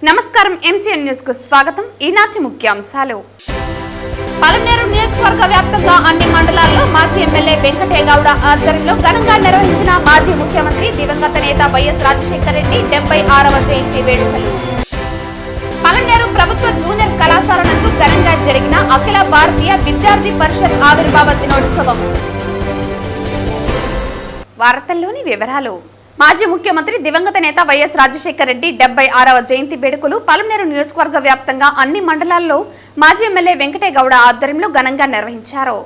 నమస్కారం MCN news కు స్వాగతం. ఈనాటి ముఖ్యాంశాలు. పలమనేరు నియోజకవర్గ వ్యాప్తంగా అన్ని మండలాల్లో మాజీ ఎమ్మెల్యే వెంకటేగౌడ ఆధ్వర్యంలో ఘనంగా నిర్వహించిన మాజీ ముఖ్యమంత్రి దివంగత నేత వైఎస్ రాజశేఖర రెడ్డి 76వ జయంతి వేడుకలు. పలమనేరు ప్రభుత్వ జూనియర్ కళాశాల నందు ఘనంగా జరిగిన అఖిల భారతీయ విద్యార్థి పరిషత్ ఆవిర్భావ దినోత్సవం. వార్తల్లోని వివరాలు. మాజీ ముఖ్యమంత్రి దివంగత నేత వైఎస్ రాజశేఖర రెడ్డి 76వ జయంతి వేడుకలు పలమనేరు నియోజకవర్గ వ్యాప్తంగా అన్ని మండలాల్లో మాజీ ఎమ్మెల్యే వెంకటేగౌడ ఆధ్వర్యంలో ఘనంగా నిర్వహించారు.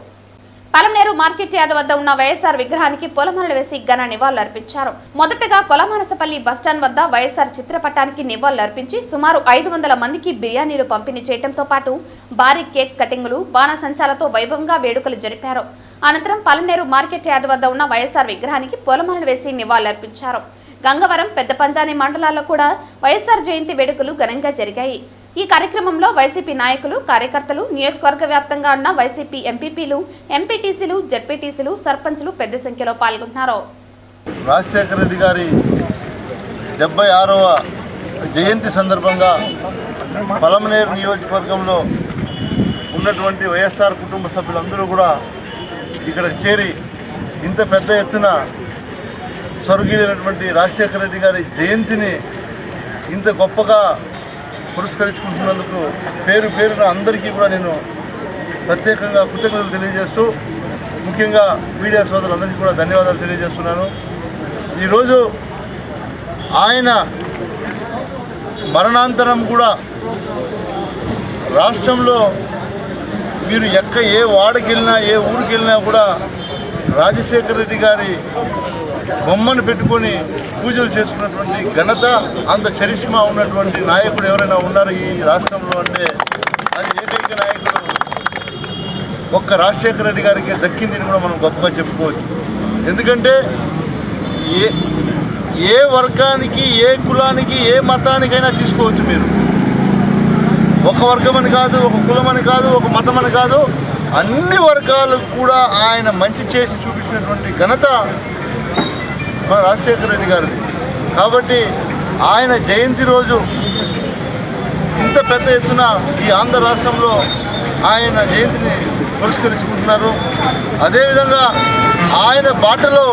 పలమనేరు మార్కెట్ యార్డ్ వద్ద ఉన్న వైఎస్ఆర్ విగ్రహానికి పూలమాలలు వేసి ఘన నివాళులర్పించారు. మొదటగా కొలమానసపల్లి బస్టాండ్ వద్ద వైఎస్ఆర్ చిత్రపటానికి నివాళులర్పించి సుమారు 500 మందికి బిర్యానీలు పంపిణీ చేయడంతో పాటు భారీ కేక్ కటింగులు, బాణసంచాలతో వైభవంగా వేడుకలు జరిపారు. అనంతరం పలమనేరు మార్కెట్ యార్డ్ వద్ద ఉన్న వైఎస్ఆర్ విగ్రహానికి పూలమాలలు వేసి నివాళులర్పించారు. గంగవరం, పెద్ద పంజాని మండలాల్లో కూడా వైఎస్ఆర్ జయంతి వేడుకలు ఘనంగా జరిగాయి. ఈ కార్యక్రమంలో వైసీపీ నాయకులు, కార్యకర్తలు, నియోజకవర్గ వ్యాప్తంగా ఉన్న వైసీపీ ఎంపీపీలు, ఎంపీటీసీలు, జడ్పీటీసీలు, సర్పంచులు పెద్ద సంఖ్యలో పాల్గొన్నారు. రాజశేఖర రెడ్డి గారి 76వ జయంతి సందర్భంగా పలమనేరు నియోజకవర్గంలో ఉన్నటువంటి వైఎస్ఆర్ కుటుంబ సభ్యులందరూ కూడా ఇక్కడ చేరి ఇంత పెద్ద ఎత్తున స్వర్గీయులైనటువంటి రాజశేఖర రెడ్డి గారి జయంతిని ఇంత గొప్పగా పురస్కరించుకుంటున్నందుకు పేరు పేరున అందరికీ కూడా నేను ప్రత్యేకంగా కృతజ్ఞతలు తెలియజేస్తూ, ముఖ్యంగా మీడియా సోదరులందరికీ కూడా ధన్యవాదాలు తెలియజేస్తున్నాను. ఈరోజు ఆయన మరణాంతరం కూడా రాష్ట్రంలో మీరు ఏ వాడకి వెళ్ళినా, ఏ ఊరికి వెళ్ళినా కూడా రాజశేఖర రెడ్డి గారి బొమ్మను పెట్టుకొని పూజలు చేసుకున్నటువంటి ఘనత, అంత చరిష్మా ఉన్నటువంటి నాయకుడు ఎవరైనా ఉన్నారు ఈ రాష్ట్రంలో అంటే అది ఏకైక నాయకుడు ఒక్క రాజశేఖర రెడ్డి గారికి దక్కిందని కూడా మనం గొప్పగా చెప్పుకోవచ్చు. ఎందుకంటే ఏ వర్గానికి, ఏ కులానికి, ఏ మతానికైనా తీసుకోవచ్చు. మీరు ఒక వర్గం అని కాదు, ఒక కులం అని కాదు, ఒక మతం అని కాదు, అన్ని వర్గాలకు కూడా ఆయన మంచి చేసి చూపించినటువంటి ఘనత మన రాజశేఖర రెడ్డి గారిది. కాబట్టి ఆయన జయంతి రోజు ఇంత పెద్ద ఎత్తున ఈ ఆంధ్ర రాష్ట్రంలో ఆయన జయంతిని పురస్కరించుకుంటున్నారు. అదేవిధంగా ఆయన బాటలో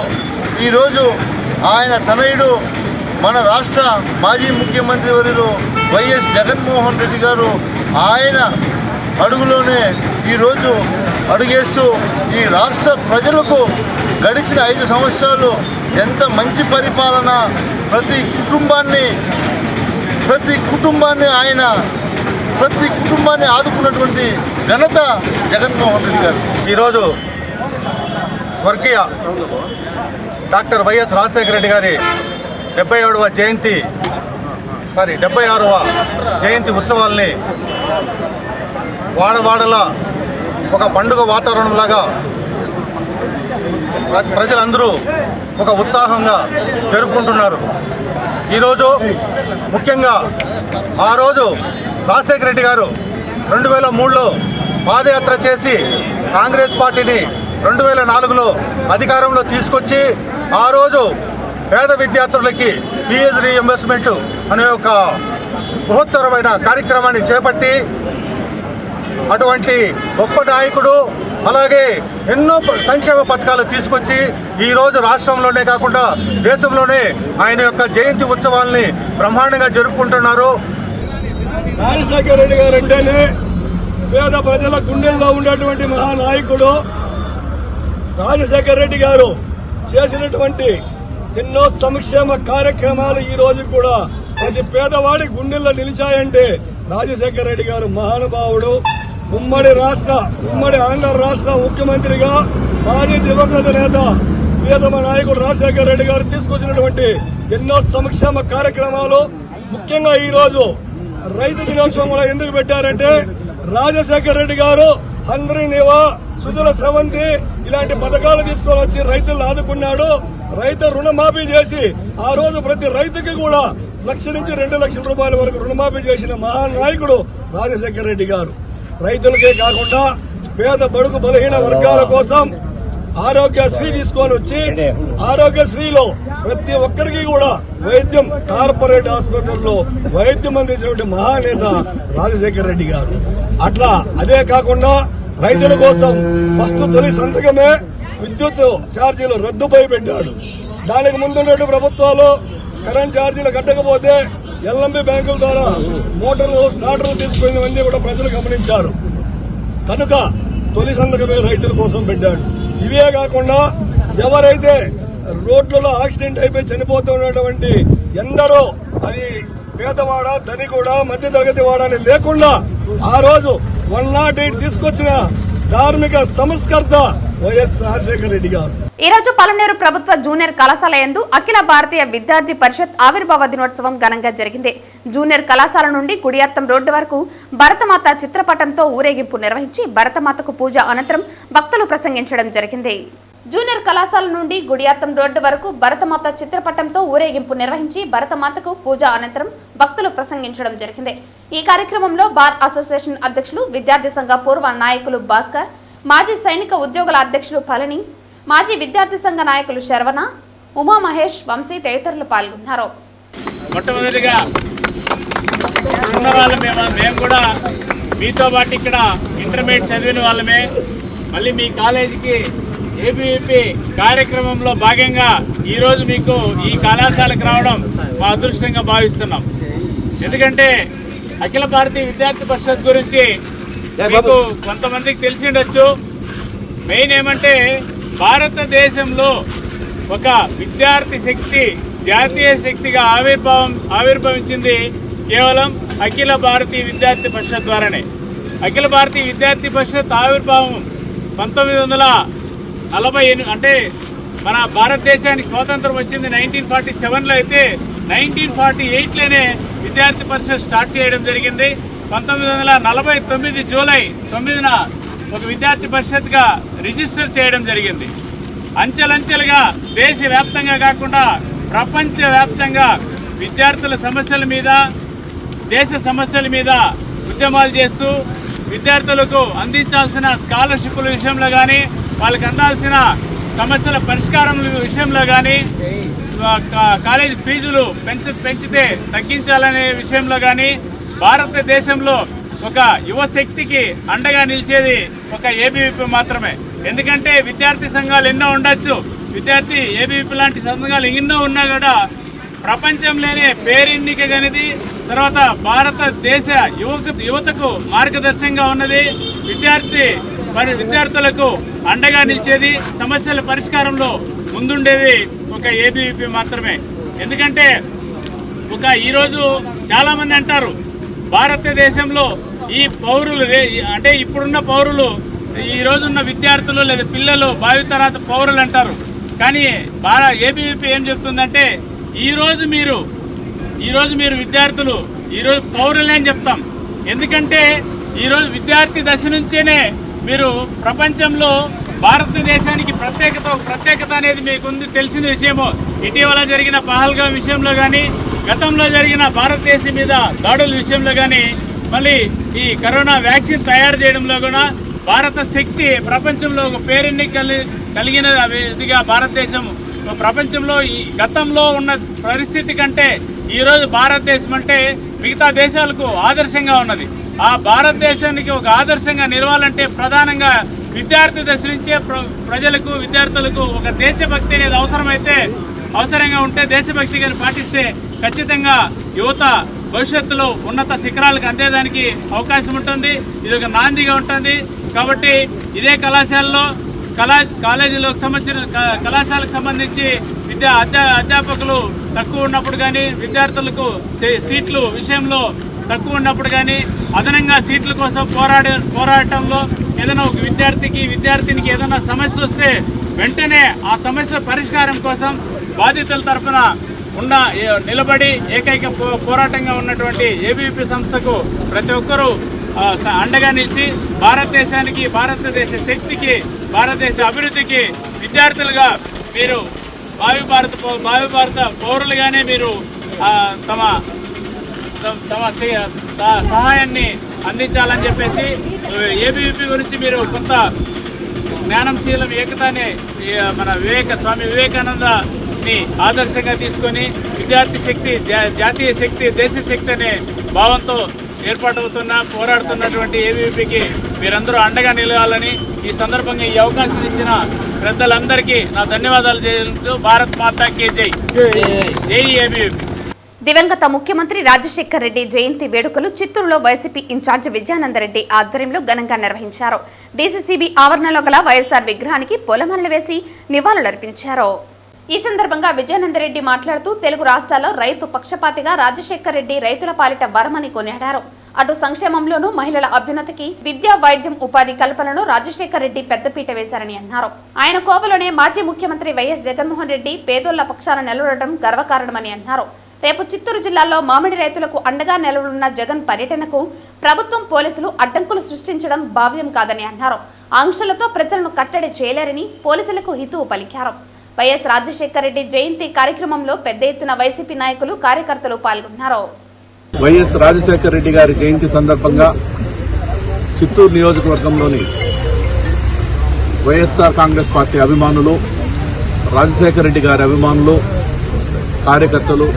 ఈరోజు ఆయన తనయుడు మన రాష్ట్ర మాజీ ముఖ్యమంత్రి వర్యులు వైఎస్ జగన్మోహన్ రెడ్డి గారు ఆయన అడుగులోనే ఈరోజు అడుగేస్తూ ఈ రాష్ట్ర ప్రజలకు గడిచిన 5 సంవత్సరాలు ఎంత మంచి పరిపాలన, ప్రతి కుటుంబాన్ని ఆదుకున్నటువంటి ఘనత జగన్మోహన్ రెడ్డి గారు. ఈరోజు స్వర్గీయ డాక్టర్ వైఎస్ రాజశేఖర రెడ్డి గారి 76వ జయంతి ఉత్సవాల్ని వాడవాడలా ఒక పండుగ వాతావరణంలాగా ప్రజలందరూ ఒక ఉత్సాహంగా జరుపుకుంటున్నారు. ఈరోజు ముఖ్యంగా ఆ రోజు రాజశేఖర రెడ్డి గారు 2003లో పాదయాత్ర చేసి కాంగ్రెస్ పార్టీని 2004లో అధికారంలో తీసుకొచ్చి ఆ రోజు పేద విద్యార్థులకి ఫీజు రీయింబర్స్మెంట్ అనే ఒక బృహత్తరమైన కార్యక్రమాన్ని చేపట్టి అటువంటి గొప్ప నాయకుడు, అలాగే ఎన్నో సంక్షేమ పథకాలు తీసుకొచ్చి ఈరోజు రాష్ట్రంలోనే కాకుండా దేశంలోనే ఆయన యొక్క జయంతి ఉత్సవాల్ని బ్రహ్మాండంగా జరుపుకుంటున్నారు. రాజశేఖర రెడ్డి గారు అంటేనే పేద ప్రజల గుండెల్లో ఉండేటువంటి మహానాయకుడు. రాజశేఖర రెడ్డి గారు చేసినటువంటి ఎన్నో సంక్షేమ కార్యక్రమాలు ఈ రోజు కూడా ప్రతి పేదవాడి గుండెల్లో నిలిచాయంటే రాజశేఖర రెడ్డి గారు మహానుభావుడు. ఉమ్మడి ఆంధ్ర రాష్ట్ర ముఖ్యమంత్రిగా మాజీ దివంగత నేత ప్రియతమ నాయకుడు రాజశేఖర రెడ్డి గారు తీసుకొచ్చినటువంటి ఎన్నో సంక్షేమ కార్యక్రమాలు, ముఖ్యంగా ఈ రోజు రైతు దినోత్సవం కూడా ఎందుకు పెట్టారంటే రాజశేఖర రెడ్డి గారు అందరి నివా, సుజల స్రవంతి ఇలాంటి పథకాలు తీసుకొని వచ్చి రైతులను ఆదుకున్నాడు. రైతు రుణమాఫీ చేసి ఆ రోజు ప్రతి రైతుకి కూడా 1,00,000 నుంచి 2,00,000 రూపాయల వరకు రుణమాఫీ చేసిన మహానాయకుడు రాజశేఖర రెడ్డి గారు. రైతులకే కాకుండా పేద బడుగు బలహీన వర్గాల కోసం ఆరోగ్యశ్రీ తీసుకొని వచ్చి ఆరోగ్యశ్రీలో ప్రతి ఒక్కరికి కూడా వైద్యం కార్పొరేట్ ఆసుపత్రుల్లో వైద్యం అందించినటువంటి మహానేత రాజశేఖర రెడ్డి గారు. అట్లా అదే కాకుండా రైతుల కోసం ఫస్ట్ తొలి సంతకమే విద్యుత్ ఛార్జీలు రద్దుపై పెట్టాడు. దానికి ముందున్నటువంటి ప్రభుత్వాలు కరెంట్ ఛార్జీలు కట్టకపోతే ఎల్ఎంబి బ్యాంకుల ద్వారా మోటార్లు స్టార్టర్లు తీసుకుపోయిందని కూడా ప్రజలు గమనించారు. కనుక తొలి సంతకమే రైతుల కోసం పెట్టాడు. ఇవే కాకుండా ఎవరైతే రోడ్లలో యాక్సిడెంట్ అయిపోయి చనిపోతున్నటువంటి ఎందరో, అది పేదవాడ ధనికుడా మధ్య తరగతి వాడని లేకుండా ఆ రోజు 108 తీసుకొచ్చిన ధార్మిక సంస్కర్త వైఎస్ రాజశేఖర రెడ్డి గారు. ఈ రోజు పలమనేరు ప్రభుత్వ జూనియర్ కళాశాల యందు అఖిల భారతీయ విద్యార్థి పరిషత్ ఆవిర్భావ దినోత్సవం ఘనంగా జరిగింది. జూనియర్ కళాశాల నుండి గుడియత్తం రోడ్డు వరకు భరతమాత చిత్రపటంతో ఊరేగింపు నిర్వహించి భరతమాతకు పూజ అనంతరం భక్తులు ప్రసంగించడం జరిగింది. జూనియర్ కళాశాల నుండి గుడియాత్తం రోడ్డు వరకు భరతమాత చిత్రపటంతో ఊరేగింపు నిర్వహించి భరతమాతకు పూజ అనంతరం భక్తులు ప్రసంగించడం జరిగింది. ఈ కార్యక్రమంలో బార్ అసోసియేషన్ అధ్యక్షులు, విద్యార్థి సంఘ పూర్వ నాయకులు భాస్కర్, మాజీ సైనిక ఉద్యోగుల అధ్యక్షులు పళని, మాజీ విద్యార్థి సంఘ నాయకులు శరవణ, ఉమా మహేష్, వంశీ తదితరులు పాల్గొన్నారు. మొట్టమొదటిగా ఉన్న వాళ్ళమే, మేము కూడా మీతో పాటు ఇక్కడ ఇంటర్మీడియట్ చదివిన వాళ్ళమే. మళ్ళీ మీ కాలేజీకి ఏబీవీపీ కార్యక్రమంలో భాగంగా ఈరోజు మీకు ఈ కళాశాలకు రావడం మా అదృష్టంగా భావిస్తున్నాం. ఎందుకంటే అఖిల భారతీయ విద్యార్థి పరిషత్ గురించి మీకు కొంతమందికి తెలిసి ఉండొచ్చు. మెయిన్ ఏమంటే భారతదేశంలో ఒక విద్యార్థి శక్తి జాతీయ శక్తిగా ఆవిర్భవించింది కేవలం అఖిల భారతీయ విద్యార్థి పరిషత్ ద్వారానే. అఖిల భారతీయ విద్యార్థి పరిషత్ ఆవిర్భావం 1948, అంటే మన భారతదేశానికి స్వాతంత్రం వచ్చింది 1947లో, అయితే 1948లోనే విద్యార్థి పరిషత్ స్టార్ట్ చేయడం జరిగింది. 1949 జూలై 9న ఒక విద్యార్థి పరిషత్గా రిజిస్టర్ చేయడం జరిగింది. అంచెలంచెలుగా దేశవ్యాప్తంగా కాకుండా ప్రపంచవ్యాప్తంగా విద్యార్థుల సమస్యల మీద, దేశ సమస్యల మీద ఉద్యమాలు చేస్తూ విద్యార్థులకు అందించాల్సిన స్కాలర్షిప్ల విషయంలో కానీ, వాళ్ళకి అందాల్సిన సమస్యల పరిష్కారం విషయంలో కానీ, కాలేజీ ఫీజులు పెంచితే తగ్గించాలనే విషయంలో కానీ భారతదేశంలో ఒక యువశక్తికి అండగా నిలిచేది ఒక ఏబీవీపీ మాత్రమే. ఎందుకంటే విద్యార్థి సంఘాలు ఎన్నో ఉండొచ్చు, విద్యార్థి ఏబీవీపీ లాంటి సంఘాలు ఎన్నో ఉన్నా కూడా ప్రపంచంలోనే పేరెన్నికగనిది, తర్వాత భారతదేశ యువతకు మార్గదర్శకంగా ఉన్నది, విద్యార్థులకు అండగా నిలిచేది, సమస్యల పరిష్కారంలో ముందుండేది ఒక ఏబీవీపీ మాత్రమే. ఎందుకంటే ఈరోజు చాలామంది అంటారు భారతదేశంలో ఈ పౌరులు, అంటే ఇప్పుడున్న పౌరులు, ఈ రోజున్న విద్యార్థులు లేదా పిల్లలు భావితరాత పౌరులు అంటారు. కానీ ఏబీవీపీ ఏం చెప్తుందంటే ఈరోజు మీరు విద్యార్థులు, ఈరోజు పౌరులే అని చెప్తాం. ఎందుకంటే ఈరోజు విద్యార్థి దశ నుంచేనే మీరు ప్రపంచంలో భారతదేశానికి ప్రత్యేకత అనేది మీకుంది తెలిసిన విషయమో. ఇటీవల జరిగిన పహల్గాం విషయంలో కానీ, గతంలో జరిగిన భారతదేశం మీద దాడుల విషయంలో కానీ, మళ్ళీ ఈ కరోనా వ్యాక్సిన్ తయారు చేయడంలో కూడా భారత శక్తి ప్రపంచంలో ఒక పేరెన్ని కలిగినదిగా భారతదేశం ప్రపంచంలో ఈ గతంలో ఉన్న పరిస్థితి కంటే ఈరోజు భారతదేశం అంటే మిగతా దేశాలకు ఆదర్శంగా ఉన్నది. ఆ భారతదేశానికి ఒక ఆదర్శంగా నిలవాలంటే ప్రధానంగా విద్యార్థి దశ నుంచే ప్రజలకు, విద్యార్థులకు ఒక దేశభక్తి అనేది అవసరంగా ఉంటే, దేశభక్తి గాని పాటిస్తే ఖచ్చితంగా యువత భవిష్యత్తులో ఉన్నత శిఖరాలకు అందేదానికి అవకాశం ఉంటుంది. ఇది ఒక నాందిగా ఉంటుంది. కాబట్టి ఇదే కాలేజీలకు సంబంధించి అధ్యాపకులు తక్కువ ఉన్నప్పుడు కానీ, విద్యార్థులకు సీట్లు విషయంలో తక్కువ ఉన్నప్పుడు కానీ, అదనంగా సీట్ల కోసం పోరాటంలో ఏదైనా ఒక విద్యార్థినికి ఏదైనా సమస్య వస్తే వెంటనే ఆ సమస్య పరిష్కారం కోసం బాధితుల తరఫున నిలబడి ఏకైక పోరాటంగా ఉన్నటువంటి ఏబీవీపీ సంస్థకు ప్రతి ఒక్కరూ అండగా నిలిచి భారతదేశానికి, భారతదేశ శక్తికి, భారతదేశ అభివృద్ధికి విద్యార్థులుగా మీరు భావి భారత పౌరులుగానే మీరు తమ సహాయాన్ని అందించాలని చెప్పేసి, ఏబీవీపీ గురించి మీరు కొంత జ్ఞానంశీలం ఏకతానే మన స్వామి వివేకానందని ఆదర్శంగా తీసుకొని విద్యార్థి శక్తి, జాతీయ శక్తి, దేశ శక్తి అనే భావంతో పోరాడుతున్నటువంటి ఏబీవీపీకి మీరందరూ అండగా నిలవాలని ఈ సందర్భంగా ఈ అవకాశం ఇచ్చిన పెద్దలందరికీ నా ధన్యవాదాలు చేస్తూ భారత్ మాతాకి జై. జై ఏబీవీపీ. దివంగత ముఖ్యమంత్రి రాజశేఖర్ రెడ్డి జయంతి వేడుకలు చిత్తూరులో వైసీపీ ఇన్ఛార్జి విజయానందరెడ్డి ఆధ్వర్యంలో ఘనంగా నిర్వహించారు. డీసీసీబీ ఆవరణలో గల వైఎస్ఆర్ విగ్రహానికి పూలమాలలు వేసి నివాళులర్పించారు. ఈ సందర్భంగా విజయానందరెడ్డి మాట్లాడుతూ తెలుగు రాష్ట్రాల్లో రైతు పక్షపాతిగా రాజశేఖర్ రెడ్డి రైతుల పాలిట వరమని కొనియాడారు. అటు సంక్షేమంలోనూ మహిళల అభ్యున్నతికి, విద్యా, వైద్యం, ఉపాధి కల్పనలో రాజశేఖర్ రెడ్డి పెద్దపీట వేశారని అన్నారు. ఆయన కోవలోనే మాజీ ముఖ్యమంత్రి వైఎస్ జగన్మోహన్ రెడ్డి పేదోళ్ల పక్షాన నిలవడం గర్వకారణమని అన్నారు. రేపు చిత్తూరు జిల్లాలో మామిడి రైతులకు అండగా నిలవనున్న జగన్ పర్యటనకు ప్రభుత్వం, పోలీసులు అడ్డంకులు సృష్టించడం భావ్యం కాదని అన్నారు. ఆంక్షలతో ప్రజలను కట్టడి చేయలేరని పోలీసులకు హితవు పలికారు. వైఎస్ రాజశేఖర్ రెడ్డి జయంతి కార్యక్రమంలో పెద్ద ఎత్తున వైసీపీ నాయకులు, కార్యకర్తలు పాల్గొన్నారు. వైఎస్ రాజశేఖర్ రెడ్డి గారి జయంతి సందర్భంగా చిత్తూరు నియోజకవర్గంలోని వైఎస్ఆర్ కాంగ్రెస్ పార్టీ అభిమానులు, రాజశేఖర్ రెడ్డి గారి అభిమానులు, కార్యకర్తలు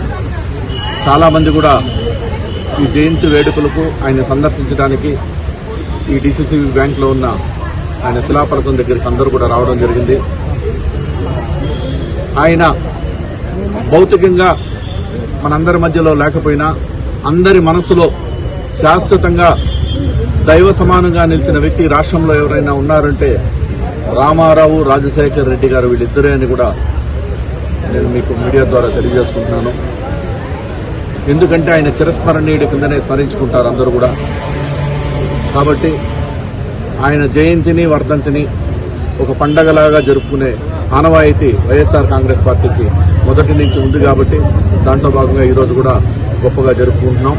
చాలామంది కూడా ఈ జయంతి వేడుకలకు ఆయన సందర్శించడానికి ఈ డీసీసీబీ బ్యాంక్లో ఉన్న ఆయన శిలాఫలకం దగ్గరికి అందరూ కూడా రావడం జరిగింది. ఆయన భౌతికంగా మనందరి మధ్యలో లేకపోయినా అందరి మనసులో శాశ్వతంగా దైవ సమానంగా నిలిచిన వ్యక్తి రాష్ట్రంలో ఎవరైనా ఉన్నారంటే రామారావు, రాజశేఖర్ రెడ్డి గారు, వీళ్ళిద్దరే అని కూడా నేను మీకు మీడియా ద్వారా తెలియజేసుకుంటున్నాను. ఎందుకంటే ఆయన చిరస్మరణీయుడి కిందనే స్మరించుకుంటారు అందరూ కూడా. కాబట్టి ఆయన జయంతిని, వర్ధంతిని ఒక పండగలాగా జరుపుకునే ఆనవాయితీ వైఎస్ఆర్ కాంగ్రెస్ పార్టీకి మొదటి నుంచి ఉంది. కాబట్టి దాంట్లో భాగంగా ఈరోజు కూడా గొప్పగా జరుపుకుంటున్నాం.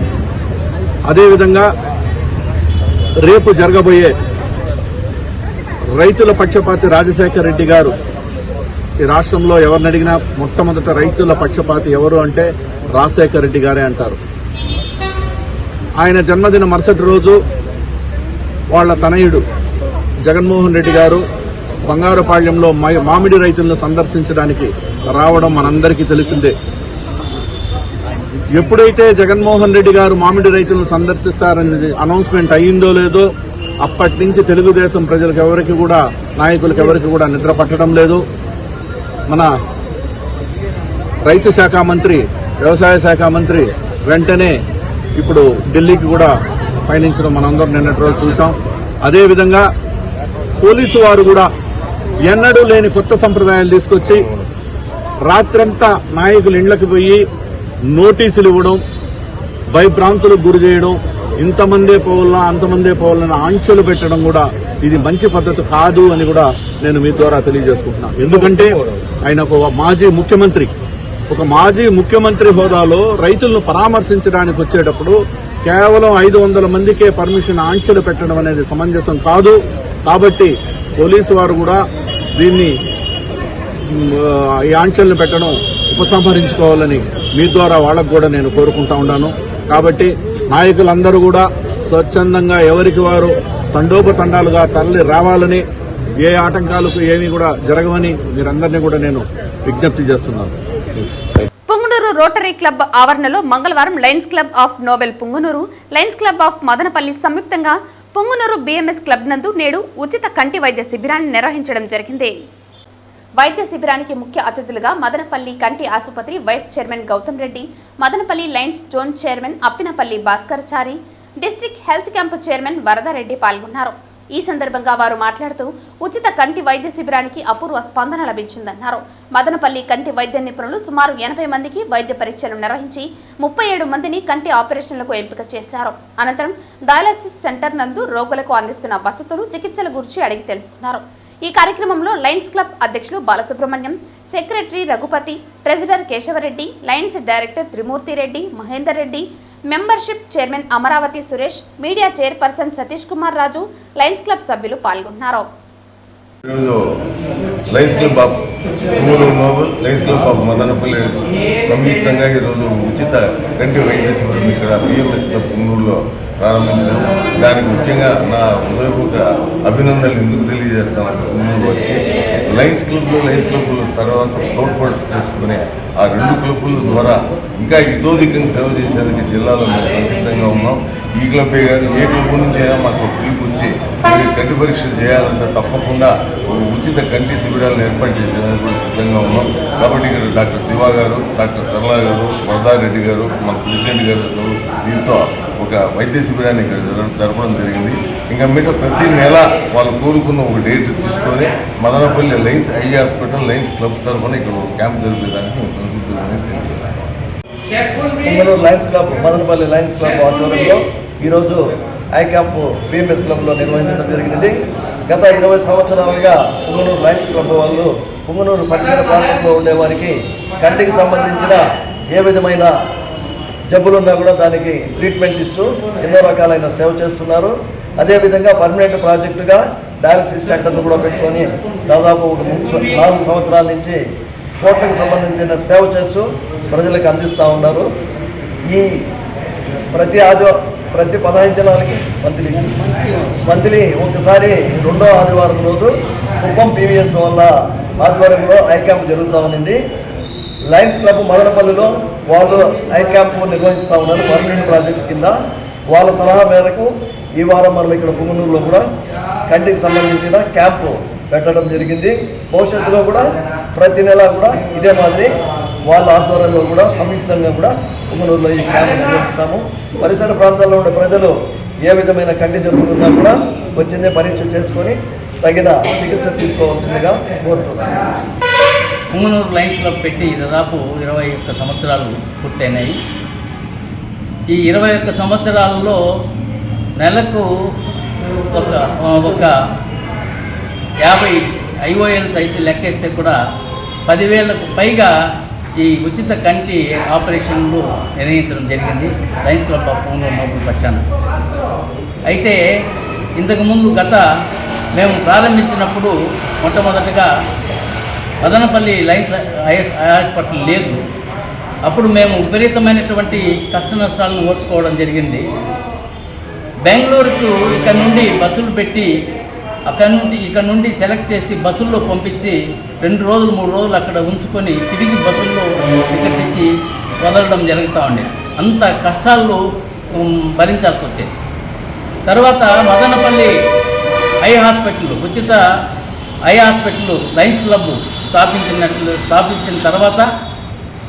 అదేవిధంగా రేపు జరగబోయే రైతుల పక్షపాతి రాజశేఖర్ రెడ్డి గారు ఈ రాష్ట్రంలో ఎవరిని అడిగినా మొట్టమొదట రైతుల పక్షపాతి ఎవరు అంటే రాజశేఖర్ రెడ్డి గారే అంటారు. ఆయన జన్మదిన మరుసటి రోజు వాళ్ళ తనయుడు జగన్మోహన్ రెడ్డి గారు బంగారుపాళ్యంలో మామిడి రైతులను సందర్శించడానికి రావడం మనందరికీ తెలిసిందే. ఎప్పుడైతే జగన్మోహన్ రెడ్డి గారు మామిడి రైతులను సందర్శిస్తారని అనౌన్స్మెంట్ అయ్యిందో లేదో అప్పటి నుంచి తెలుగుదేశం ప్రజలకు ఎవరికి కూడా, నాయకులకు ఎవరికి కూడా నిద్ర పట్టడం లేదు. మన రైతు శాఖ మంత్రి, వ్యవసాయ శాఖ మంత్రి వెంటనే ఇప్పుడు ఢిల్లీకి కూడా పయనించడం మనందరం నిన్నటి రోజు చూసాం. అదేవిధంగా పోలీసు వారు కూడా ఎన్నడూ లేని కొత్త సంప్రదాయాలు తీసుకొచ్చి రాత్రంతా నాయకులు ఇళ్లకు పోయి నోటీసులు ఇవ్వడం, భయభ్రాంతులకు గురి చేయడం, ఇంతమందే పోవాలా అంతమందే పోవాలని ఆంక్షలు పెట్టడం కూడా ఇది మంచి పద్ధతి కాదు అని కూడా నేను మీ ద్వారా తెలియజేసుకుంటున్నాను. ఎందుకంటే ఆయన ఒక మాజీ ముఖ్యమంత్రి హోదాలో రైతులను పరామర్శించడానికి వచ్చేటప్పుడు కేవలం 500 మందికే పర్మిషన్ ఆంక్షలు పెట్టడం అనేది సమంజసం కాదు. కాబట్టి పోలీసు వారు కూడా దీన్ని ఈ ఆంక్షలను పెట్టడం ఉపసంహరించుకోవాలని మీ ద్వారా వాళ్ళకు కూడా నేను కోరుకుంటా ఉన్నాను. కాబట్టి నాయకులందరూ కూడా స్వచ్ఛందంగా ఎవరికి వారు తండోపతండాలుగా తరలి రావాలని, ఏ ఆటంకాలకు ఏమీ కూడా జరగవని మీరందరినీ కూడా నేను విజ్ఞప్తి చేస్తున్నాను. పుంగనూరు రోటరీ క్లబ్ ఆవరణలో మంగళవారం Lions club of Nobel Punganur, Lions club of Madanapalle సంయుక్తంగా పుంగనూరు బిఎంఎస్ క్లబ్ నందు నేడు ఉచిత కంటి వైద్య శిబిరాన్ని నిర్వహించడం జరిగింది. వైద్య శిబిరానికి ముఖ్య అతిథులుగా మదనపల్లి కంటి ఆసుపత్రి vice chairman Gautam Reddy, Madanapalle Lions zone chairman Appinapalli Bhaskar Chari, district health camp chairman Varadareddy పాల్గొన్నారు. ఈ సందర్భంగా వారు మాట్లాడుతూ ఉచిత కంటి వైద్య శిబిరానికి అపూర్వ స్పందన లభించిందన్నారు. మదనపల్లి కంటి వైద్య నిపుణులు సుమారు 80 మందికి వైద్య పరీక్షలు నిర్వహించి 37 మందిని కంటి ఆపరేషన్లకు ఎంపిక చేశారు. అనంతరం డయాలసిస్ సెంటర్ నందు రోగులకు అందిస్తున్న వసతులు, చికిత్సల గురించి అడిగి తెలుసుకున్నారు. ఈ కార్యక్రమంలో లయన్స్ క్లబ్ అధ్యక్షులు Balasubrahmanyam, secretary Raghupathi, treasurer Kesavareddy, Lions director Trimurthireddy, Mahender Reddy, membership chairman Amaravathi Suresh, media chairperson Satish Kumar Raju, Lions club సభ్యులు పాల్గొన్నారు. Lions club of Punganur noble, Lions club of Madanapalle సంయుక్తంగా ఈరోజు ఉచిత కంటి వైద్య శిబిరం ఇక్కడ బిఎంఎస్ క్లబ్ పుంగనూరులో ప్రారంభించడం. దానికి ముఖ్యంగా నా హృదయపూర్వక అభినందనలు ఎందుకు తెలియజేస్తాను పుంగనూరు వారికి. లయన్స్ క్లబ్లు తర్వాత తోడ్పాటు చేసుకునే ఆ 2 క్లబ్బుల ద్వారా ఇంకా ఇతోధికంగా సేవ చేసేందుకు జిల్లాలో మేము సంసిద్ధంగా ఉన్నాం. ఈ క్లబ్బే కాదు, ఏ క్లబ్ నుంచి అయినా మాకు పిలుపు వచ్చి మీరు కంటి పరీక్షలు చేయాలంటే తప్పకుండా ఉచిత కంటి శిబిరాలను ఏర్పాటు చేసేదానికి కూడా సిద్ధంగా ఉన్నాం. కాబట్టి ఇక్కడ డాక్టర్ శివ గారు, డాక్టర్ సరళ గారు, వరదారెడ్డి గారు, మన ప్రెసిడెంట్ గారు దీంతో ఒక వైద్య శిబిరాన్ని ఇక్కడ జరపడం జరిగింది. ఇంకా మీద ప్రతి నెల వాళ్ళు కోరుకున్న ఒక డేట్ తీసుకొని Madanapalle Lions eye hospital Lions club తరఫున ఇక్కడ ఒక క్యాంప్ జరిపేదానికి మేము సంసిద్ధంగా తెలియజేస్తాం. Punganur Lions club, Madanapalle Lions club ఆధ్వర్యంలో ఈరోజు ఐ క్యాంపు బిఎంఎస్ క్లబ్లో నిర్వహించడం జరిగినది. గత 20 సంవత్సరాలుగా పుంగనూరు లయన్స్ క్లబ్ వాళ్ళు పుంగనూరు పరిసర ప్రాంతంలో ఉండేవారికి కంటికి సంబంధించిన ఏ విధమైన జబ్బులున్నా కూడా దానికి ట్రీట్మెంట్ ఇస్తూ ఎన్నో రకాలైన సేవ చేస్తున్నారు. అదేవిధంగా పర్మనెంట్ ప్రాజెక్టుగా డయాలసిస్ సెంటర్ను కూడా పెట్టుకొని దాదాపు ఒక 4 సంవత్సరాల నుంచి కోట్లకు సంబంధించిన సేవ చేస్తూ ప్రజలకు అందిస్తూ ఉన్నారు. ఈ ప్రతి 15 దినాలకి మంత్లీ ఒకసారి 2వ ఆదివారం రోజు కుప్పం పీవీఎస్ వాళ్ళ ఆధ్వర్యంలో ఐ క్యాంప్ జరుగుతూ ఉంది. లయన్స్ క్లబ్ మదనపల్లిలో వాళ్ళు ఐ క్యాంపు నిర్వహిస్తూ ఉన్నారు పర్మనెంట్ ప్రాజెక్టు కింద. వాళ్ళ సలహా మేరకు ఈ వారం మనం ఇక్కడ పుంగనూరులో కూడా కంటికి సంబంధించిన క్యాంపు పెట్టడం జరిగింది. భవిష్యత్తులో కూడా ప్రతి నెల కూడా ఇదే మాదిరి వాళ్ళ ఆధ్వర్యంలో కూడా సంయుక్తంగా కూడా పుంగనూరులో ఈ క్యాంపు నిర్వహిస్తాము. పరిసర ప్రాంతాల్లో ఉండే ప్రజలు ఏ విధమైన కంటి జబ్బులు ఉన్నా కూడా వచ్చిందే పరీక్ష చేసుకొని తగిన చికిత్స తీసుకోవాల్సిందిగా కోరుతున్నాను. పుంగనూరు లయన్స్ క్లబ్ పెట్టి దాదాపు 21 సంవత్సరాలు పూర్తయినాయి. ఈ 21 సంవత్సరాలలో నెలకు ఒక 50 IOLs అయితే లెక్కేస్తే కూడా 10,000కు పైగా ఈ ఉచిత కంటి ఆపరేషన్లు నిర్వహించడం జరిగింది lions club of Punganur noble పక్షాన. అయితే ఇంతకుముందు మేము ప్రారంభించినప్పుడు మొట్టమొదటిగా మదనపల్లి లయన్స్ హాస్పిటల్ లేదు. అప్పుడు మేము విపరీతమైనటువంటి కష్ట నష్టాలను ఓర్చుకోవడం జరిగింది. బెంగళూరుకు ఇక్కడ నుండి బస్సులు పెట్టి ఇక్కడ నుండి సెలెక్ట్ చేసి బస్సుల్లో పంపించి 2 రోజులు 3 రోజులు అక్కడ ఉంచుకొని తిరిగి బస్సుల్లో ఇక్కడ తెచ్చి వదలడం జరుగుతూ ఉండేది. అంత కష్టాలు భరించాల్సి వచ్చేది. తర్వాత మదనపల్లి ఐ హాస్పిటల్, ఉచిత ఐ హాస్పిటల్ లయన్స్ క్లబ్ స్థాపించిన తర్వాత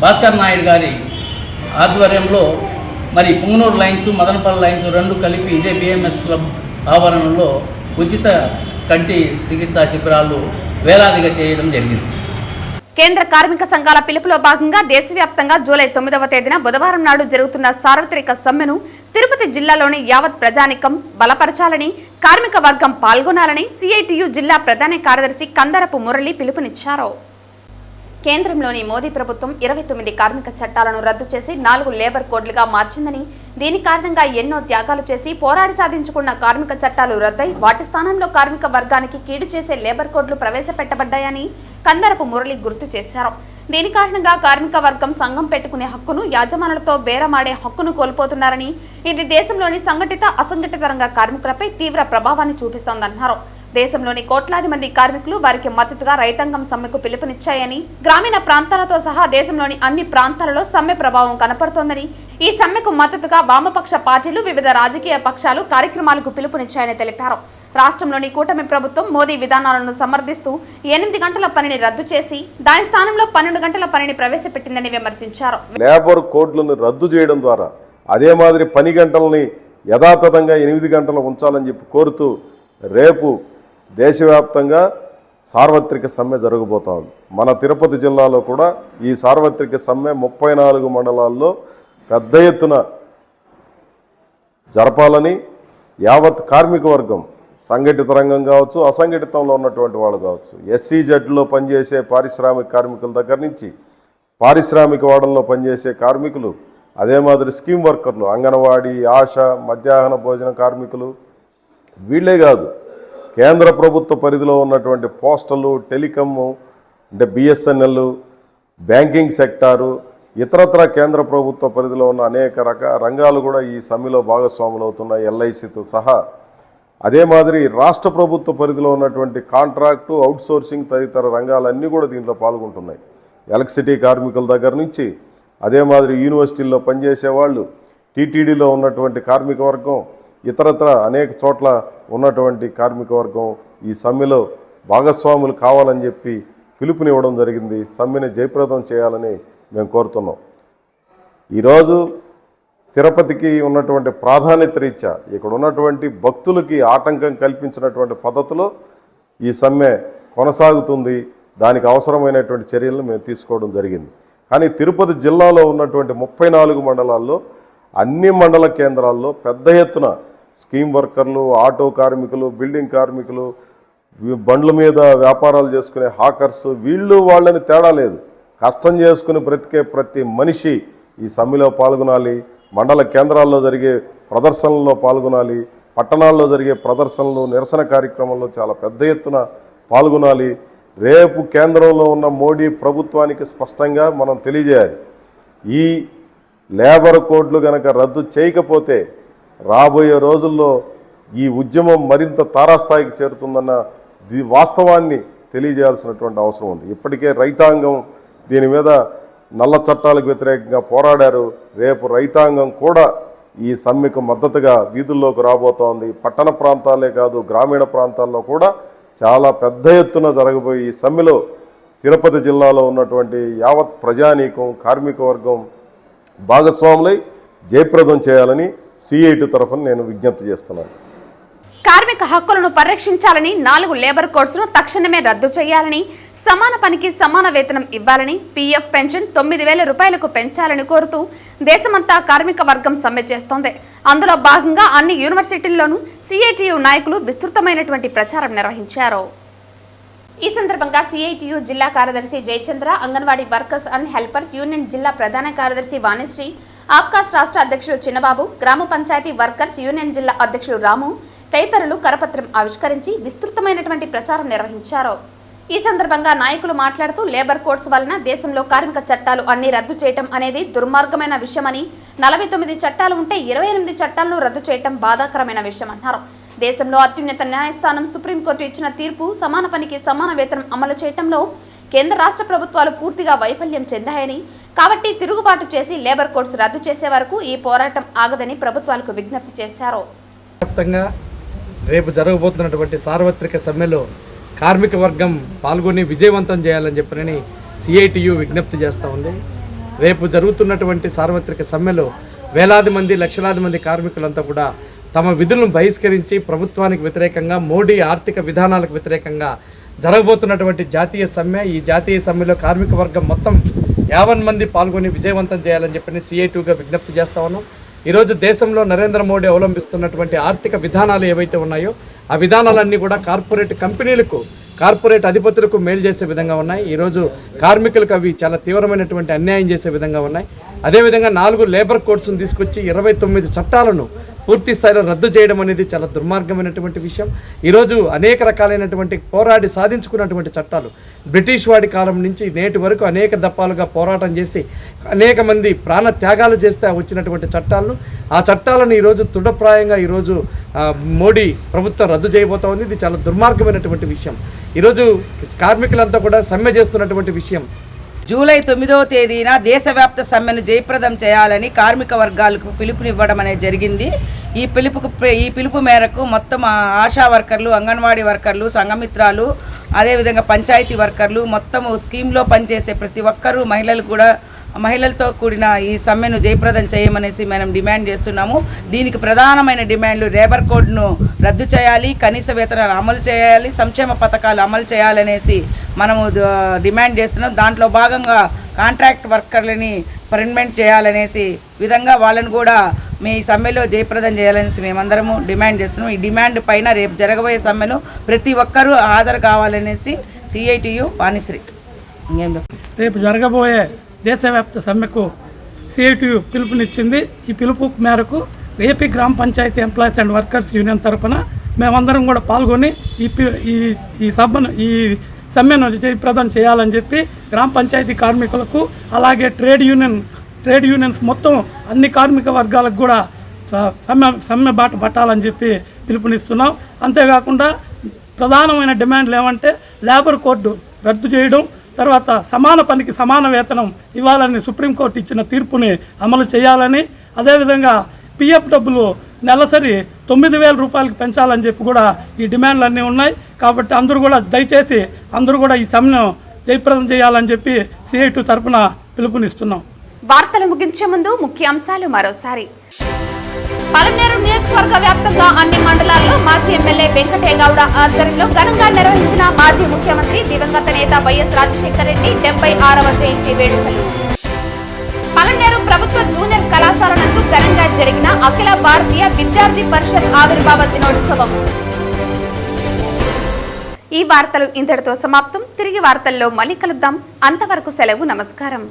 భాస్కర్ నాయుడు గారి ఆధ్వర్యంలో మరి పుంగనూరు లయన్స్, మదనపల్లి లయన్స్ 2 కలిపి ఇదే బిఎంఎస్ క్లబ్ ఆవరణలో ఉచిత కంటి చికిత్సా శిబిరాలు వేలాదిగా చేయడం జరిగింది. కేంద్ర కార్మిక సంఘాల పిలుపులో భాగంగా దేశవ్యాప్తంగా జూలై 9వ తేదీన బుధవారం నాడు జరుగుతున్న సార్వత్రిక సమ్మెను తిరుపతి జిల్లాలోని యావత్ ప్రజానికం బలపరచాలని, కార్మిక వర్గం పాల్గొనాలని సిఐటియు జిల్లా ప్రధాన కార్యదర్శి కందరపు మురళి పిలుపునిచ్చారు. కేంద్రంలోని మోదీ ప్రభుత్వం 29 కార్మిక చట్టాలను రద్దు చేసి 4 లేబర్ కోడ్లుగా మార్చిందని, దీని కారణంగా ఎన్నో త్యాగాలు చేసి పోరాడి సాధించుకున్న కార్మిక చట్టాలు రద్దై వాటి స్థానంలో కార్మిక వర్గానికి కీడు చేసే లేబర్ కోడ్లు ప్రవేశపెట్టబడ్డాయని కందరపు మురళి గుర్తు చేశారు. దీని కారణంగా కార్మిక వర్గం సంఘం పెట్టుకునే హక్కును, యాజమానులతో బేరమాడే హక్కును కోల్పోతున్నారని, ఇది దేశంలోని సంఘటిత అసంఘటిత రంగ కార్మికులపై తీవ్ర ప్రభావాన్ని చూపిస్తోందన్నారు. దేశంలోని కోట్లాది మంది కార్మికులు వారికి మద్దతుగా రైతాంగం సమ్మెకు పిలుపునిచ్చాయని, గ్రామీణ ప్రాంతాలతో సహా దేశంలోని అన్ని ప్రాంతాలలో సమ్మె ప్రభావం కనపడుతోందని, ఈ సమ్మెకు మద్దతుగా వామపక్ష పార్టీలు, వివిధ రాజకీయ పక్షాలు కార్యక్రమాలకు పిలుపునిచ్చాయని తెలిపారు. రాష్ట్రంలోని కూటమి ప్రభుత్వం మోదీ విధానాలను సమర్థిస్తూ 8 గంటల పనిని రద్దు చేసి దాని స్థానంలో 12 గంటల పనిని ప్రవేశపెట్టిందని విమర్శించారు. లేబర్ కోడ్లను రద్దు చేయడం ద్వారా అదే మాదిరి పని గంటలని యథాతథంగా 8 గంటలు ఉంచాలని చెప్పి కోరుతూ రేపు దేశవ్యాప్తంగా సార్వత్రిక సమ్మె జరగబోతా ఉంది. మన తిరుపతి జిల్లాలో కూడా ఈ సార్వత్రిక సమ్మె 34 మండలాల్లో పెద్ద ఎత్తున జరపాలని యావత్ కార్మిక వర్గం, సంఘటిత రంగం కావచ్చు, అసంఘటితంలో ఉన్నటువంటి వాళ్ళు కావచ్చు, SEZలో పనిచేసే పారిశ్రామిక కార్మికుల దగ్గర నుంచి పారిశ్రామిక వాడల్లో పనిచేసే కార్మికులు, అదే మాదిరి స్కీమ్ వర్కర్లు, అంగన్వాడీ, ఆశ, మధ్యాహ్న భోజన కార్మికులు, వీళ్ళే కాదు కేంద్ర ప్రభుత్వ పరిధిలో ఉన్నటువంటి పోస్టలు, టెలికాము అంటే బిఎస్ఎన్ఎల్, బ్యాంకింగ్ సెక్టారు, ఇతరత్ర కేంద్ర ప్రభుత్వ పరిధిలో ఉన్న అనేక రంగాలు కూడా ఈ సమ్మెలో భాగస్వాములు అవుతున్నాయి, ఎల్ఐసితో సహా. అదే మాదిరి రాష్ట్ర ప్రభుత్వ పరిధిలో ఉన్నటువంటి కాంట్రాక్టు, అవుట్సోర్సింగ్ తదితర రంగాలన్నీ కూడా దీంట్లో పాల్గొంటున్నాయి. ఎలక్ట్రిసిటీ కార్మికుల దగ్గర నుంచి అదే మాదిరి యూనివర్సిటీల్లో పనిచేసే వాళ్ళు, టీటీడీలో ఉన్నటువంటి కార్మిక వర్గం, ఇతరత్ర అనేక చోట్ల ఉన్నటువంటి కార్మిక వర్గం ఈ సమ్మెలో భాగస్వాములు కావాలని చెప్పి పిలుపునివ్వడం జరిగింది. సమ్మెని జయప్రదం చేయాలని మేము కోరుతున్నాం. ఈరోజు తిరుపతికి ఉన్నటువంటి ప్రాధాన్యత రీత్యా ఇక్కడ ఉన్నటువంటి భక్తులకి ఆటంకం కల్పించినటువంటి పద్ధతిలో ఈ సమ్మె కొనసాగుతుంది. దానికి అవసరమైనటువంటి చర్యలను మేము తీసుకోవడం జరిగింది. కానీ తిరుపతి జిల్లాలో ఉన్నటువంటి 34 మండలాల్లో అన్ని మండల కేంద్రాల్లో పెద్ద ఎత్తున స్కీమ్ వర్కర్లు, ఆటో కార్మికులు, బిల్డింగ్ కార్మికులు, బండ్ల మీద వ్యాపారాలు చేసుకునే హాకర్స్, వీళ్ళు వాళ్ళని తేడా లేదు, కష్టం చేసుకుని బ్రతికే ప్రతి మనిషి ఈ సమ్మెలో పాల్గొనాలి. మండల కేంద్రాల్లో జరిగే ప్రదర్శనల్లో పాల్గొనాలి. పట్టణాల్లో జరిగే ప్రదర్శనలు, నిరసన కార్యక్రమంలో చాలా పెద్ద ఎత్తున పాల్గొనాలి. రేపు కేంద్రంలో ఉన్న మోడీ ప్రభుత్వానికి స్పష్టంగా మనం తెలియజేయాలి, ఈ లేబర్ కోడ్లు గనక రద్దు చేయకపోతే రాబోయే రోజుల్లో ఈ ఉద్యమం మరింత తారాస్థాయికి చేరుతుందన్న వాస్తవాన్ని తెలియజేయాల్సినటువంటి అవసరం ఉంది. ఇప్పటికే రైతాంగం దీని మీద నల్ల చట్టాలకు వ్యతిరేకంగా పోరాడారు. రేపు రైతాంగం కూడా ఈ సమ్మెకు మద్దతుగా వీధుల్లోకి రాబోతోంది. పట్టణ ప్రాంతాలే కాదు, గ్రామీణ ప్రాంతాల్లో కూడా చాలా పెద్ద ఎత్తున జరగబోయే ఈ సమ్మెలో తిరుపతి జిల్లాలో ఉన్నటువంటి యావత్ ప్రజానీకం, కార్మిక వర్గం భాగస్వాములై జయప్రదం చేయాలని సిఐటి తరఫున నేను విజ్ఞప్తి చేస్తున్నాను. కార్మిక హక్కులను పరిరక్షించాలని, 4 లేబర్ కోడ్స్ను తక్షణమే రద్దు చేయాలని, సమాన పనికి సమాన వేతనం ఇవ్వాలని, పీఎఫ్ పెన్షన్ 9,000 రూపాయలకు పెంచాలని కోరుతూ దేశమంతా కార్మిక వర్గం సమ్మె చేస్తోంది. అందులో భాగంగా అన్ని యూనివర్సిటీల్లోనూ సిఐటియు నాయకులు విస్తృతమైనటువంటి ప్రచారం నిర్వహించారు. ఈ సందర్భంగా సిఐటియు జిల్లా కార్యదర్శి Jayachandra, anganwadi workers and helpers union జిల్లా ప్రధాన కార్యదర్శి వాణిశ్రీ, ఆప్కాస్ రాష్ట్ర అధ్యక్షుడు చిన్నబాబు, గ్రామ పంచాయతీ వర్కర్స్ యూనియన్ జిల్లా అధ్యక్షుడు రాము తదితరులు కరపత్రం ఆవిష్కరించి విస్తృతమైనటువంటి ప్రచారం నిర్వహించారు. ఈ సందర్భంగా నాయకులు మాట్లాడుతూ లేబర్ కోడ్స్ వలన దేశంలో కార్మిక చట్టాలు అన్ని రద్దు చేయటం అనేది దుర్మార్గమైన విషయమని, 49 చట్టాలు ఉంటే 28 చట్టాలను రద్దు చేయటం బాధాకరమైన విషయం అన్నారు. దేశంలో అత్యున్నత న్యాయస్థానం సుప్రీంకోర్టు ఇచ్చిన తీర్పు సమాన పనికి సమాన వేతనం అమలు చేయటంలో కేంద్ర రాష్ట్ర ప్రభుత్వాలు పూర్తిగా వైఫల్యం చెందాయని, కాబట్టి తిరుగుబాటు చేసి లేబర్ కోడ్స్ రద్దు చేసే వరకు ఈ పోరాటం ఆగదని ప్రభుత్వాలకు విజ్ఞప్తి చేశారు. రేపు జరగబోతున్నటువంటి సార్వత్రిక సమ్మెలో కార్మిక వర్గం పాల్గొని విజయవంతం చేయాలని చెప్పని సిఐటియు విజ్ఞప్తి చేస్తూ ఉంది. రేపు జరుగుతున్నటువంటి సార్వత్రిక సమ్మెలో వేలాది మంది, లక్షలాది మంది కార్మికులంతా కూడా తమ విధులను బహిష్కరించి ప్రభుత్వానికి వ్యతిరేకంగా, మోడీ ఆర్థిక విధానాలకు వ్యతిరేకంగా జరగబోతున్నటువంటి జాతీయ సమ్మె, ఈ జాతీయ సమ్మెలో కార్మిక వర్గం మొత్తం 50 మంది పాల్గొని విజయవంతం చేయాలని చెప్పని సిఐటియుగా విజ్ఞప్తి చేస్తా ఉన్నాం. ఈరోజు దేశంలో నరేంద్ర మోడీ అవలంబిస్తున్నటువంటి ఆర్థిక విధానాలు ఏవైతే ఉన్నాయో ఆ విధానాలన్నీ కూడా కార్పొరేట్ కంపెనీలకు, కార్పొరేట్ అధిపతులకు మేలు చేసే విధంగా ఉన్నాయి. ఈరోజు కార్మికులకు అవి చాలా తీవ్రమైనటువంటి అన్యాయం చేసే విధంగా ఉన్నాయి. అదేవిధంగా 4 లేబర్ కోడ్స్ను తీసుకొచ్చి 29 చట్టాలను పూర్తి స్థాయిలో రద్దు చేయడం అనేది చాలా దుర్మార్గమైనటువంటి విషయం. ఈరోజు అనేక రకాలైనటువంటి పోరాడి సాధించుకున్నటువంటి చట్టాలు, బ్రిటిష్ వాడి కాలం నుంచి నేటి వరకు అనేక దఫాలుగా పోరాటం చేసి అనేక మంది ప్రాణ త్యాగాలు చేస్తే వచ్చినటువంటి చట్టాలను, ఆ చట్టాలను ఈరోజు తుడప్రాయంగా ఈరోజు మోడీ ప్రభుత్వం రద్దు చేయబోతా ఉంది. ఇది చాలా దుర్మార్గమైనటువంటి విషయం. ఈరోజు కార్మికులంతా కూడా సమ్మె చేస్తున్నటువంటి విషయం. జూలై 9వ తేదీన దేశవ్యాప్త సమ్మెను జయప్రదం చేయాలని కార్మిక వర్గాలకు పిలుపునివ్వడం అనేది జరిగింది. ఈ పిలుపు మేరకు మొత్తం ఆశా వర్కర్లు, అంగన్వాడీ వర్కర్లు, సంఘమిత్రాలు, అదేవిధంగా పంచాయతీ వర్కర్లు, మొత్తము స్కీమ్లో పనిచేసే ప్రతి ఒక్కరూ, మహిళలతో కూడిన ఈ సమ్మెను జయప్రదం చేయమనేసి మనం డిమాండ్ చేస్తున్నాము. దీనికి ప్రధానమైన డిమాండ్లు లేబర్ కోడ్ను రద్దు చేయాలి, కనీస వేతనాలు అమలు చేయాలి, సంక్షేమ పథకాలు అమలు చేయాలనేసి మనము డిమాండ్ చేస్తున్నాం. దాంట్లో భాగంగా కాంట్రాక్ట్ వర్కర్లని పర్మనెంట్ చేయాలనేసి విధంగా వాళ్ళని కూడా మీ సమ్మెలో జయప్రదం చేయాలనేసి మేమందరము డిమాండ్ చేస్తున్నాం. ఈ డిమాండ్ పైన రేపు జరగబోయే సమ్మెను ప్రతి ఒక్కరూ హాజరు కావాలనేసి సిఐటియు వాణిశ్రీ. రేపు జరగబోయే దేశవ్యాప్త సమ్మెకు సిఐటియు పిలుపునిచ్చింది. ఈ పిలుపు మేరకు ఏపీ గ్రామ పంచాయతీ ఎంప్లాయీస్ అండ్ వర్కర్స్ యూనియన్ తరఫున మేమందరం కూడా పాల్గొని ఈ సమ్మెను జయప్రదం చేయాలని చెప్పి గ్రామ పంచాయతీ కార్మికులకు అలాగే ట్రేడ్ యూనియన్స్ మొత్తం అన్ని కార్మిక వర్గాలకు కూడా సమ్మె బాట పట్టాలని చెప్పి పిలుపునిస్తున్నాం. అంతేకాకుండా ప్రధానమైన డిమాండ్లు ఏమంటే లేబర్ కోడ్ రద్దు చేయడం, తర్వాత సమాన పనికి సమాన వేతనం ఇవ్వాలని సుప్రీంకోర్టు ఇచ్చిన తీర్పుని అమలు చేయాలని, అదేవిధంగా పిఎఫ్ డబ్బులు నెలసరి 9,000 రూపాయలకి పెంచాలని చెప్పి కూడా ఈ డిమాండ్లు అన్నీ ఉన్నాయి. కాబట్టి అందరూ కూడా దయచేసి అందరూ కూడా ఈ సమ్మెను జయప్రదం చేయాలని చెప్పి CITU తరఫున పిలుపునిస్తున్నాం. వార్తలు ముగించే ముందు ముఖ్యాంశాలు మరోసారి. పలమనేరు నియోజకవర్గ వ్యాప్తంగా అన్ని మండలాల్లో మాజీ ఎమ్మెల్యే వెంకటే గౌడ ఆధ్వర్యంలో ఘనంగా నిర్వహించిన మాజీ ముఖ్యమంత్రి దివంగత నేత వైఎస్ రాజశేఖర రెడ్డి 76వ జయంతి వేడుకలు. పలమనేరు ప్రభుత్వ జూనియర్ కళాశాల నందు ఘనంగా జరిగిన అఖిల భారతీయ విద్యార్థి పరిషత్ ఆవిర్భావ దినోత్సవం. ఈ వార్తలు ఇంతటితో సమాప్తం. తిరిగి వార్తల్లో మళ్ళీ కలుద్దాం. అంతవరకు సెలవు. నమస్కారం.